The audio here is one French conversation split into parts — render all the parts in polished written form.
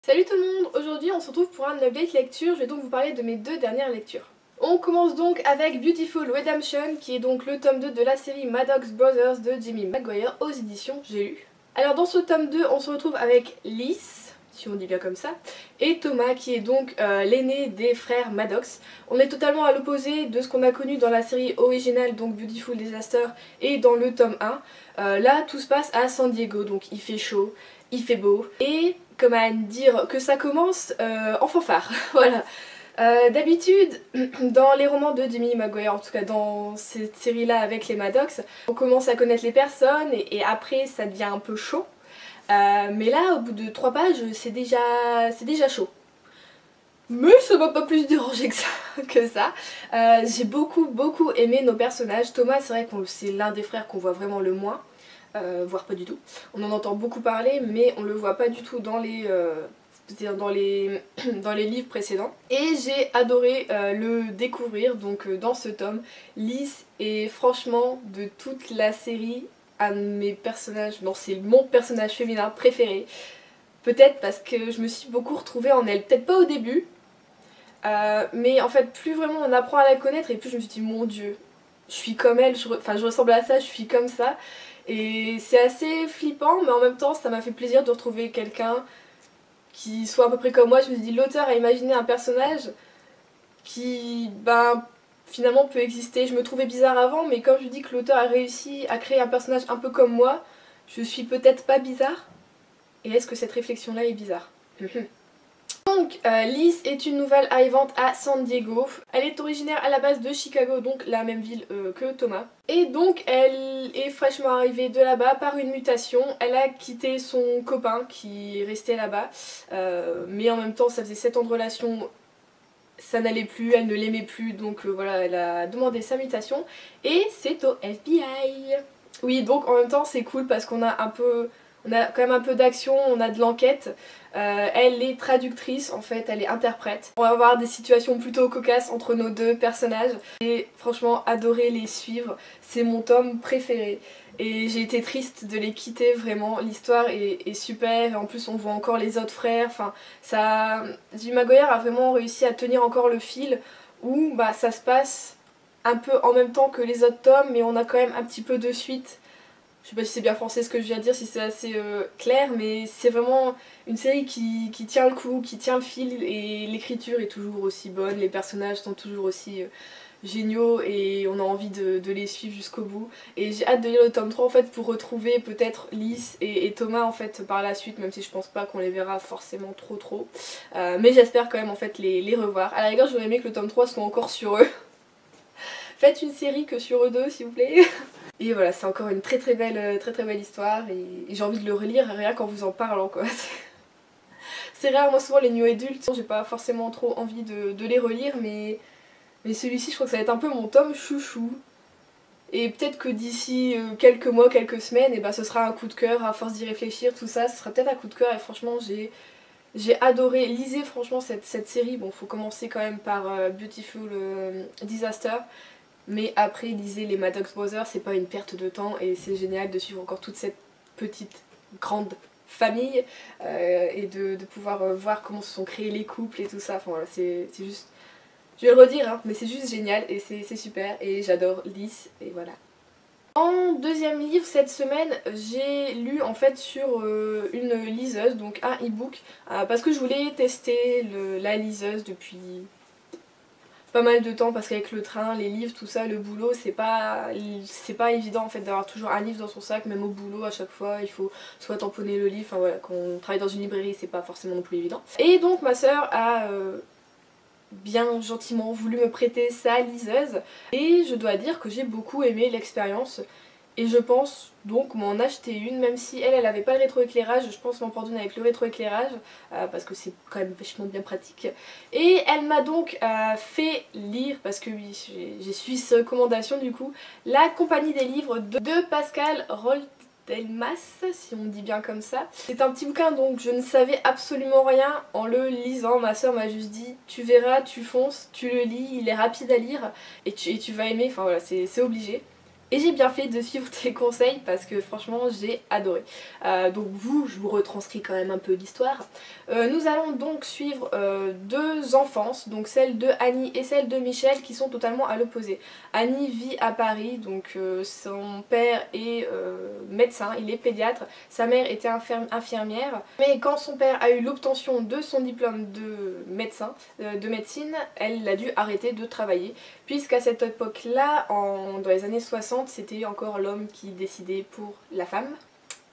Salut tout le monde, aujourd'hui on se retrouve pour un update lecture, je vais donc vous parler de mes deux dernières lectures. On commence donc avec Beautiful Redemption, qui est donc le tome 2 de la série Maddox Brothers de Jimmy Maguire aux éditions J'ai lu. Alors dans ce tome 2, on se retrouve avec Lys, si on dit bien comme ça, et Thomas qui est donc l'aîné des frères Maddox. On est totalement à l'opposé de ce qu'on a connu dans la série originale, donc Beautiful Disaster, et dans le tome 1. Là tout se passe à San Diego, donc il fait chaud, il fait beau, et comme à dire que ça commence en fanfare, voilà. D'habitude, dans les romans de Jimmy Maguire, en tout cas dans cette série-là avec les Maddox, on commence à connaître les personnes et après ça devient un peu chaud. Mais là, au bout de 3 pages, c'est déjà chaud. Mais ça m'a pas plus dérangé que ça. J'ai beaucoup aimé nos personnages. Thomas, c'est vrai que c'est l'un des frères qu'on voit vraiment le moins. Voire pas du tout. On en entend beaucoup parler, mais on le voit pas du tout dans les dans les livres précédents. Et j'ai adoré le découvrir donc dans ce tome. Lys est franchement de toute la série un de mes personnages, non c'est mon personnage féminin préféré. Peut-être parce que je me suis beaucoup retrouvée en elle, peut-être pas au début, mais en fait plus vraiment on apprend à la connaître et plus je me suis dit mon dieu, je suis comme elle, je ressemble à ça, je suis comme ça. Et c'est assez flippant mais en même temps ça m'a fait plaisir de retrouver quelqu'un qui soit à peu près comme moi. Je me suis dit l'auteur a imaginé un personnage qui finalement peut exister. Je me trouvais bizarre avant mais comme je dis que l'auteur a réussi à créer un personnage un peu comme moi, je suis peut-être pas bizarre. Et est-ce que cette réflexion là est bizarre? Donc Lys est une nouvelle arrivante à San Diego. Elle est originaire à la base de Chicago, donc la même ville que Thomas. Et donc elle est fraîchement arrivée de là-bas par une mutation. Elle a quitté son copain qui est resté là-bas. Mais en même temps ça faisait 7 ans de relation, ça n'allait plus, elle ne l'aimait plus. Donc voilà, elle a demandé sa mutation. Et c'est au FBI. Oui, donc en même temps c'est cool parce qu'on a un peu... On a quand même un peu d'action, on a de l'enquête. Elle est traductrice en fait, elle est interprète. On va avoir des situations plutôt cocasses entre nos deux personnages. J'ai franchement adoré les suivre, c'est mon tome préféré. Et j'ai été triste de les quitter vraiment, l'histoire est super et en plus on voit encore les autres frères. Enfin, ça... Jimmy Maguire a vraiment réussi à tenir encore le fil où ça se passe un peu en même temps que les autres tomes mais on a quand même un petit peu de suite. Je sais pas si c'est bien français ce que je viens de dire, si c'est assez clair, mais c'est vraiment une série qui tient le coup, qui tient le fil, et l'écriture est toujours aussi bonne, les personnages sont toujours aussi géniaux et on a envie de les suivre jusqu'au bout. Et j'ai hâte de lire le tome 3 en fait pour retrouver peut-être Lys et Thomas en fait par la suite, même si je pense pas qu'on les verra forcément trop. Mais j'espère quand même en fait les revoir. À la rigueur j'aurais aimé que le tome 3 soit encore sur eux. Faites une série que sur eux deux s'il vous plaît. Et voilà, c'est encore une très belle histoire et j'ai envie de le relire rien qu'en vous en parlant quoi. C'est rare, moi souvent les new adultes, j'ai pas forcément trop envie de les relire mais celui-ci je crois que ça va être un peu mon tome chouchou. Et peut-être que d'ici quelques mois, quelques semaines, et ce sera un coup de cœur à force d'y réfléchir, tout ça, ce sera peut-être un coup de cœur et franchement j'ai adoré. Lisez franchement cette série, bon faut commencer quand même par Beautiful Disaster. Mais après, lisez les Maddox Brothers, c'est pas une perte de temps et c'est génial de suivre encore toute cette petite, grande famille et de pouvoir voir comment se sont créés les couples et tout ça. Enfin voilà, c'est juste... Je vais le redire, hein, mais c'est juste génial et c'est super et j'adore Lys et voilà. En deuxième livre cette semaine, j'ai lu en fait sur une liseuse, donc un e-book, parce que je voulais tester la liseuse depuis pas mal de temps parce qu'avec le train, les livres, tout ça, le boulot, c'est pas évident en fait d'avoir toujours un livre dans son sac, même au boulot à chaque fois il faut soit tamponner le livre, enfin voilà, quand on travaille dans une librairie c'est pas forcément non plus évident. Et donc ma soeur a bien gentiment voulu me prêter sa liseuse et je dois dire que j'ai beaucoup aimé l'expérience. Et je pense donc m'en acheter une, même si elle avait pas le rétroéclairage, je pense m'en prendre une avec le rétroéclairage, parce que c'est quand même vachement bien pratique. Et elle m'a donc fait lire, parce que oui, j'ai suivi cette recommandation du coup, La Compagnie des livres de Pascal Roldelmas, si on dit bien comme ça. C'est un petit bouquin donc je ne savais absolument rien en le lisant, ma soeur m'a juste dit tu verras, tu fonces, tu le lis, il est rapide à lire et tu vas aimer, enfin voilà, c'est obligé. Et j'ai bien fait de suivre tes conseils parce que franchement j'ai adoré. Donc je vous retranscris quand même un peu l'histoire. Nous allons donc suivre deux enfances, donc celle de Annie et celle de Michel, qui sont totalement à l'opposé. Annie vit à Paris, donc son père est médecin, il est pédiatre, sa mère était infirmière. Mais quand son père a eu l'obtention de son diplôme de médecin, de médecine, elle a dû arrêter de travailler, puisqu'à cette époque-là, dans les années 60, c'était encore l'homme qui décidait pour la femme.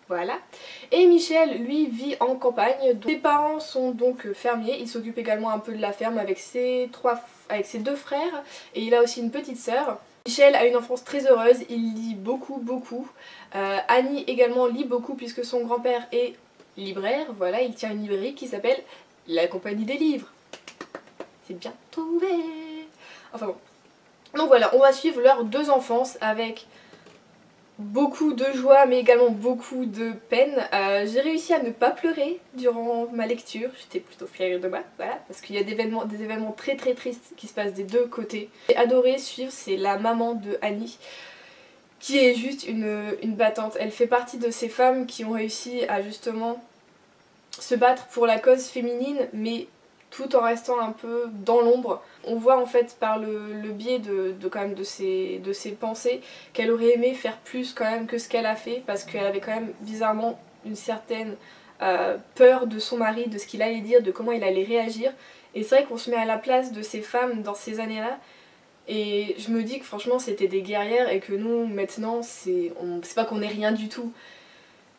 Voilà. Et Michel, lui, vit en campagne. Ses parents sont donc fermiers. Il s'occupe également un peu de la ferme avec ses deux frères. Et il a aussi une petite sœur. Michel a une enfance très heureuse. Il lit beaucoup. Annie également lit beaucoup puisque son grand-père est libraire. Voilà, il tient une librairie qui s'appelle La Compagnie des Livres. C'est bien trouvé. Enfin bon. Donc voilà, on va suivre leurs deux enfances avec beaucoup de joie mais également beaucoup de peine. J'ai réussi à ne pas pleurer durant ma lecture, j'étais plutôt fière de moi, voilà, parce qu'il y a des événements très tristes qui se passent des deux côtés. J'ai adoré suivre, c'est la maman de Annie, qui est juste une battante. Elle fait partie de ces femmes qui ont réussi à justement se battre pour la cause féminine, mais tout en restant un peu dans l'ombre. On voit en fait par le biais quand même de ses pensées qu'elle aurait aimé faire plus quand même que ce qu'elle a fait, parce qu'elle avait quand même bizarrement une certaine peur de son mari, de ce qu'il allait dire, de comment il allait réagir. Et c'est vrai qu'on se met à la place de ces femmes dans ces années-là, et je me dis que franchement c'était des guerrières et que nous maintenant c'est pas qu'on est rien du tout,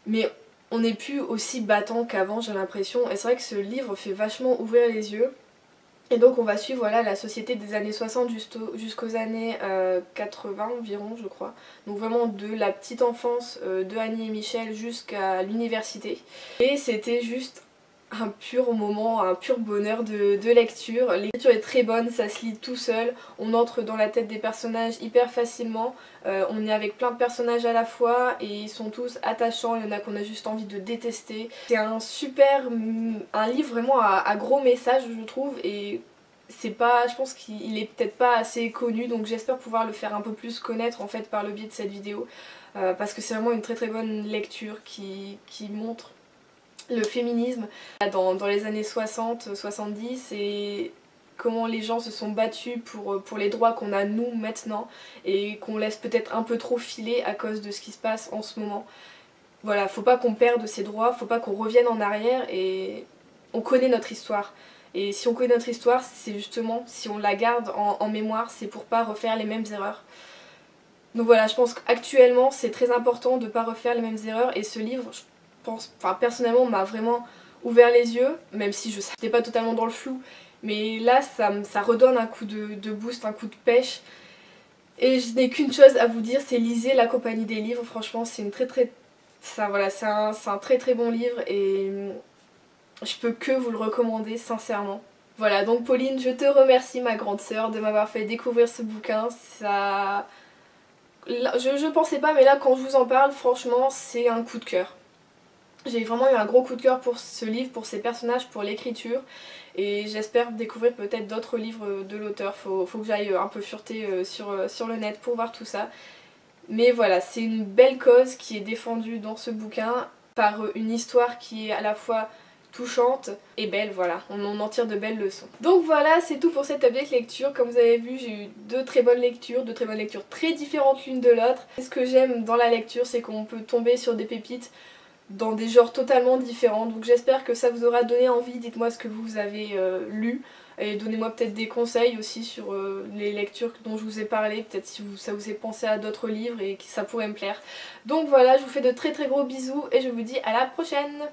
mais on n'est plus aussi battant qu'avant, j'ai l'impression. Et c'est vrai que ce livre fait vachement ouvrir les yeux. Et donc on va suivre voilà, la société des années 60 jusqu'aux années 80 environ, je crois. Donc vraiment de la petite enfance de Annie et Michel jusqu'à l'université. Et c'était juste un pur moment, un pur bonheur de lecture. L'écriture est très bonne, ça se lit tout seul, on entre dans la tête des personnages hyper facilement, on est avec plein de personnages à la fois et ils sont tous attachants, il y en a qu'on a juste envie de détester. C'est un livre vraiment à gros message je trouve, et je pense qu'il est peut-être pas assez connu, donc j'espère pouvoir le faire un peu plus connaître en fait par le biais de cette vidéo, parce que c'est vraiment une très bonne lecture qui montre le féminisme dans les années 60-70 et comment les gens se sont battus pour les droits qu'on a nous maintenant et qu'on laisse peut-être un peu trop filer à cause de ce qui se passe en ce moment. Voilà, faut pas qu'on perde ces droits, faut pas qu'on revienne en arrière, et on connaît notre histoire. Et si on connaît notre histoire, c'est justement, si on la garde en mémoire, c'est pour pas refaire les mêmes erreurs. Donc voilà, je pense qu'actuellement c'est très important de pas refaire les mêmes erreurs, et ce livre, personnellement m'a vraiment ouvert les yeux, même si je n'étais pas totalement dans le flou, mais là ça redonne un coup de boost, un coup de pêche. Et je n'ai qu'une chose à vous dire, c'est lisez La Compagnie des Livres. Franchement c'est un très bon livre et je peux que vous le recommander sincèrement. Voilà, donc Pauline, je te remercie ma grande sœur de m'avoir fait découvrir ce bouquin. Je pensais pas, mais là quand je vous en parle, franchement c'est un coup de cœur. J'ai vraiment eu un gros coup de cœur pour ce livre, pour ses personnages, pour l'écriture, et j'espère découvrir peut-être d'autres livres de l'auteur. Faut que j'aille un peu fureter sur le net pour voir tout ça. Mais voilà, c'est une belle cause qui est défendue dans ce bouquin par une histoire qui est à la fois touchante et belle, voilà, on en tire de belles leçons. Donc voilà, c'est tout pour cette update lecture. Comme vous avez vu, j'ai eu deux très bonnes lectures très différentes l'une de l'autre. Ce que j'aime dans la lecture, c'est qu'on peut tomber sur des pépites dans des genres totalement différents, donc j'espère que ça vous aura donné envie. Dites-moi ce que vous avez lu et donnez-moi peut-être des conseils aussi sur les lectures dont je vous ai parlé, peut-être si ça vous fait penser à d'autres livres et que ça pourrait me plaire. Donc voilà, je vous fais de très gros bisous et je vous dis à la prochaine.